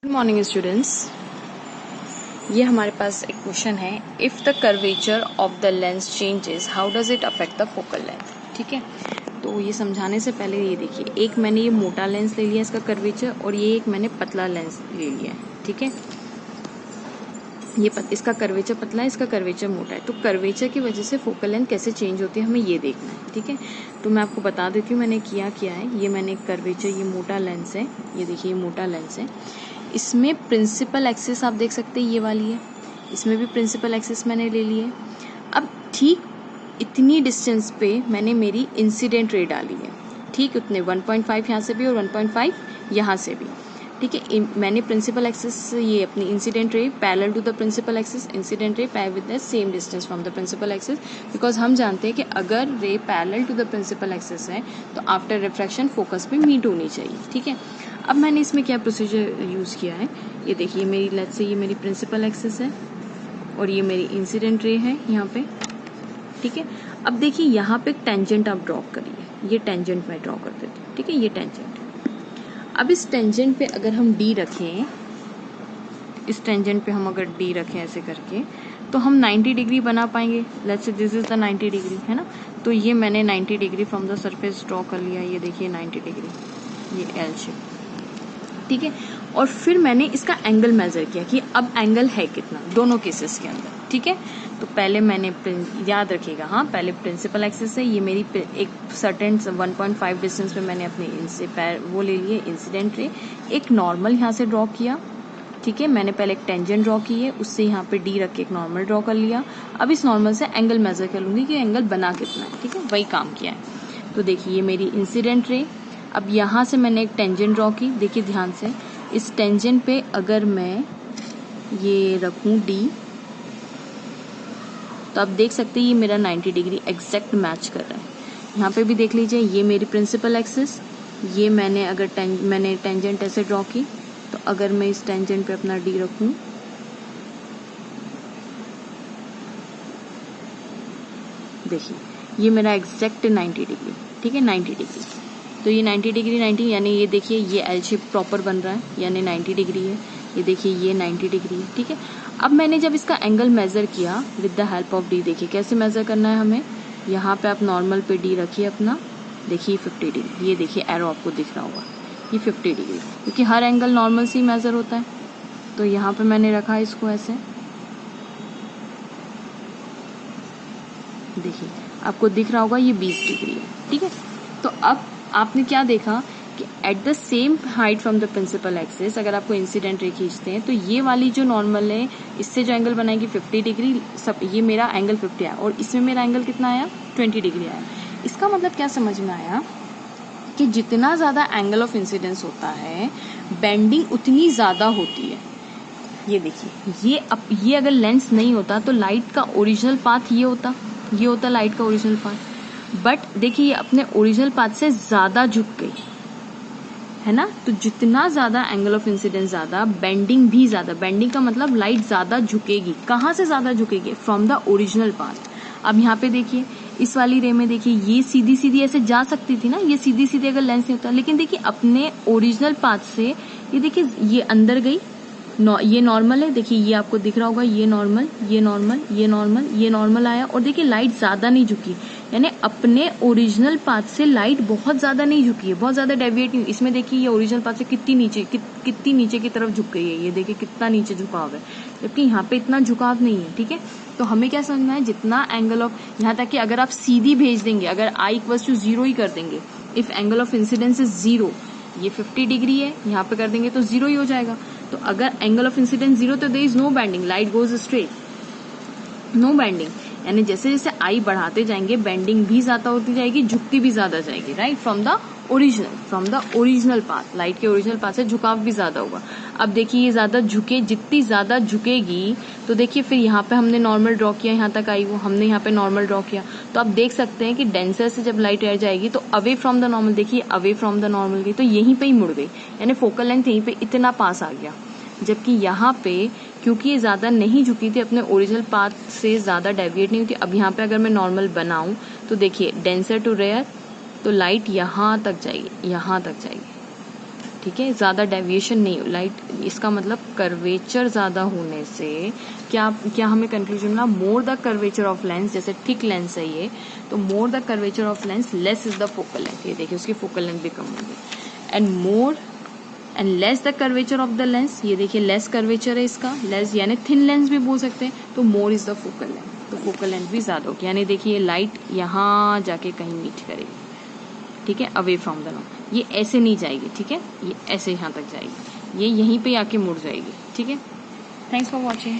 Good morning students. ये हमारे पास एक क्वेश्चन है, if the curvature of the lens changes how does it affect the focal length. ठीक है, तो ये समझाने से पहले ये देखिए, एक मैंने ये मोटा लेंस ले लिया इसका कर्वेचर, और ये एक मैंने पतला लेंस ले लिया है। ठीक है, इसका कर्वेचर पतला है, इसका कर्वेचर मोटा है। तो कर्वेचर की वजह से फोकल लेंथ कैसे चेंज होती है हमें ये देखना है। ठीक है, तो मैं आपको बता देती हूँ मैंने क्या है। ये मैंने कर्वेचर, ये मोटा लेंस है, ये देखिए ये मोटा लेंस है। इसमें प्रिंसिपल एक्सिस आप देख सकते हैं ये वाली है, इसमें भी प्रिंसिपल एक्सिस मैंने ले ली है। अब ठीक इतनी डिस्टेंस पे मैंने मेरी इंसिडेंट रे डाली है, ठीक उतने 1.5 यहाँ से भी और 1.5 यहाँ से भी। ठीक है, मैंने प्रिंसिपल एक्सिस, ये अपनी incident ray parallel to the principal axis, incident ray with the same distance from the principal axis, because हम जानते हैं कि अगर ray parallel to the principal axis है तो आफ्टर रिफ्रैक्शन फोकस पे मीट होनी चाहिए। ठीक है, अब मैंने इसमें क्या प्रोसीजर यूज़ किया है, ये देखिए मेरी लेट्स से ये मेरी प्रिंसिपल एक्सिस है और ये मेरी इंसिडेंट रे है यहाँ पे। ठीक है, अब देखिए यहाँ पे टेंजेंट आप ड्रॉ करिए, ये टेंजेंट मैं ड्रॉ कर देती हूँ। ठीक है, ये टेंजेंट। अब इस टेंजेंट पे अगर हम डी रखें, इस टेंजेंट पे हम अगर डी रखें ऐसे करके, तो हम 90 डिग्री बना पाएंगे। Let's say this is the 90 degree, है ना। तो ये मैंने 90 degree from the surface draw कर लिया, ये देखिए 90 डिग्री, ये एल शेप। ठीक है, और फिर मैंने इसका एंगल मेजर किया कि अब एंगल है कितना दोनों केसेस के अंदर। ठीक है, तो पहले मैंने याद रखिएगा, हाँ पहले प्रिंसिपल एक्सिस है, ये मेरी एक सर्टेन 1.5 डिस्टेंस पे मैंने अपने इनसे वो ले लिए इंसिडेंट रे, एक नॉर्मल यहाँ से ड्रॉ किया। ठीक है, मैंने पहले एक टेंजेंट ड्रॉ की है, उससे यहाँ पे डी रख के एक नॉर्मल ड्रॉ कर लिया। अब इस नॉर्मल से एंगल मेजर कर लूंगी कि एंगल बना कितना है। ठीक है, वही काम किया है। तो देखिए ये मेरी इंसिडेंट रे, अब यहाँ से मैंने एक टेंजेंट ड्रॉ की, देखिए ध्यान से, इस टेंजेंट पे अगर मैं ये रखूं डी, तो आप देख सकते हैं ये मेरा 90 डिग्री एग्जैक्ट मैच कर रहा है। यहाँ पे भी देख लीजिए, ये मेरी प्रिंसिपल एक्सिस, ये मैंने अगर मैंने टेंजेंट ऐसे ड्रॉ की, तो अगर मैं इस टेंजेंट पे अपना डी रखूं, देखिए ये मेरा एग्जैक्ट 90 डिग्री। ठीक है, 90 डिग्री, तो ये 90 डिग्री 90, यानी ये देखिए ये एल शेप प्रॉपर बन रहा है, यानी 90 डिग्री है। ये देखिए ये 90 डिग्री है। ठीक है, अब मैंने जब इसका एंगल मेजर किया with the help of D, देखिए कैसे मेजर करना है हमें। यहाँ पे आप नॉर्मल पे डी रखिए अपना, देखिए 50 डिग्री, ये देखिए एरो आपको दिख रहा होगा, ये 50 डिग्री, क्योंकि हर एंगल नॉर्मल से ही मेजर होता है। तो यहाँ पे मैंने रखा इसको ऐसे, देखिए आपको दिख रहा होगा ये 20 डिग्री है। ठीक है, तो अब आपने क्या देखा कि at the same height from the principal axis अगर आपको इंसिडेंट रे खींचते हैं, तो ये वाली जो नॉर्मल है इससे जो एंगल बनाएगी 50 डिग्री, सब ये मेरा एंगल 50 आया, और इसमें मेरा एंगल कितना आया 20 डिग्री आया। इसका मतलब क्या समझ में आया कि जितना ज्यादा एंगल ऑफ इंसिडेंस होता है बेंडिंग उतनी ज्यादा होती है। ये देखिए, ये अगर लेंस नहीं होता तो लाइट का ओरिजिनल पाथ ये होता लाइट का ओरिजिनल पाथ, बट देखिए ये अपने ओरिजिनल पाथ से ज्यादा झुक गई, है ना। तो जितना ज्यादा एंगल ऑफ इंसिडेंस ज्यादा, बेंडिंग भी ज्यादा। बेंडिंग का मतलब लाइट ज्यादा झुकेगी। कहाँ से ज्यादा झुकेगी? From the original path. अब यहाँ पे देखिए इस वाली रे में देखिए ये सीधी सीधी ऐसे जा सकती थी ना, ये सीधी सीधी अगर लेंस नहीं होता, लेकिन देखिए अपने ओरिजिनल पाथ से ये देखिए ये अंदर गई, ये नॉर्मल है, देखिए ये आपको दिख रहा होगा, ये नॉर्मल, ये नॉर्मल, ये नॉर्मल, ये नॉर्मल आया, और देखिए लाइट ज्यादा नहीं झुकी, यानी अपने ओरिजिनल पाथ से लाइट बहुत ज्यादा नहीं झुकी है, बहुत ज्यादा डेविएट नहीं। इसमें देखिए ये ओरिजिनल पाथ से कितनी नीचे की तरफ झुक गई है, ये देखिए कितना नीचे झुकाव है, जबकि यहाँ पे इतना झुकाव नहीं है। ठीक है, तो हमें क्या समझना है, जितना एंगल ऑफ, यहाँ तक कि अगर आप सीधी भेज देंगे, अगर I = 0 ही कर देंगे, if angle of incidence is 0, ये 50 डिग्री है, यहाँ पे कर देंगे तो 0 ही हो जाएगा। तो अगर एंगल ऑफ इंसिडेंस 0 तो there is no bending, light goes straight, no bending. यानी जैसे जैसे आई बढ़ाते जाएंगे बेंडिंग भी ज्यादा होती जाएगी, झुकती भी ज्यादा जाएगी, right, from the original path. Light के ओरिजिनल पाथ से झुकाव भी ज्यादा होगा। अब देखिए ये ज्यादा जितनी ज्यादा झुकेगी, तो देखिए फिर यहाँ पे हमने नॉर्मल ड्रॉ किया, यहाँ तक आई वो हमने यहाँ पे नॉर्मल ड्रॉ किया, तो आप देख सकते हैं कि डेंसर से जब लाइट एयर जाएगी तो अवे फ्रॉम द नॉर्मल, देखिए अवे फ्रॉम द नॉर्मल गई, तो यहीं पे ही मुड़ गई, यानी फोकल लेंथ यहीं पे इतना पास आ गया। जबकि यहाँ पे क्योंकि ये ज्यादा नहीं झुकी थी, अपने ओरिजिनल पाथ से ज्यादा डेविएट नहीं हुई थी। अब यहाँ पे अगर मैं नॉर्मल बनाऊं तो देखिए डेंसर टू रेयर, तो लाइट यहाँ तक जाएगी, यहाँ तक जाएगी, ठीक है, ज़्यादा डेविएशन नहीं हो लाइट, इसका मतलब कर्वेचर ज़्यादा होने से क्या हमें कंक्लूजन मिला, more the curvature of lens, जैसे थिक लेंस है ये, तो more the curvature of lens less is the focal length, ये देखिए उसकी फोकल लेंथ भी कम होगी, and more and less the curvature of the lens, ये देखिए लेस कर्वेचर है इसका, लेस यानी थिन लेंस भी बोल सकते हैं, तो more is the focal length, तो फोकल लेंथ भी ज़्यादा होगी, यानी देखिए लाइट यहाँ जाके कहीं मीट करेगी, ठीक है, अवे फ्रॉम द नॉर्थ, ये ऐसे नहीं जाएगी, ठीक है, ये ऐसे यहाँ तक जाएगी, ये यहीं पे आके मुड़ जाएगी, ठीक है। Thanks for watching.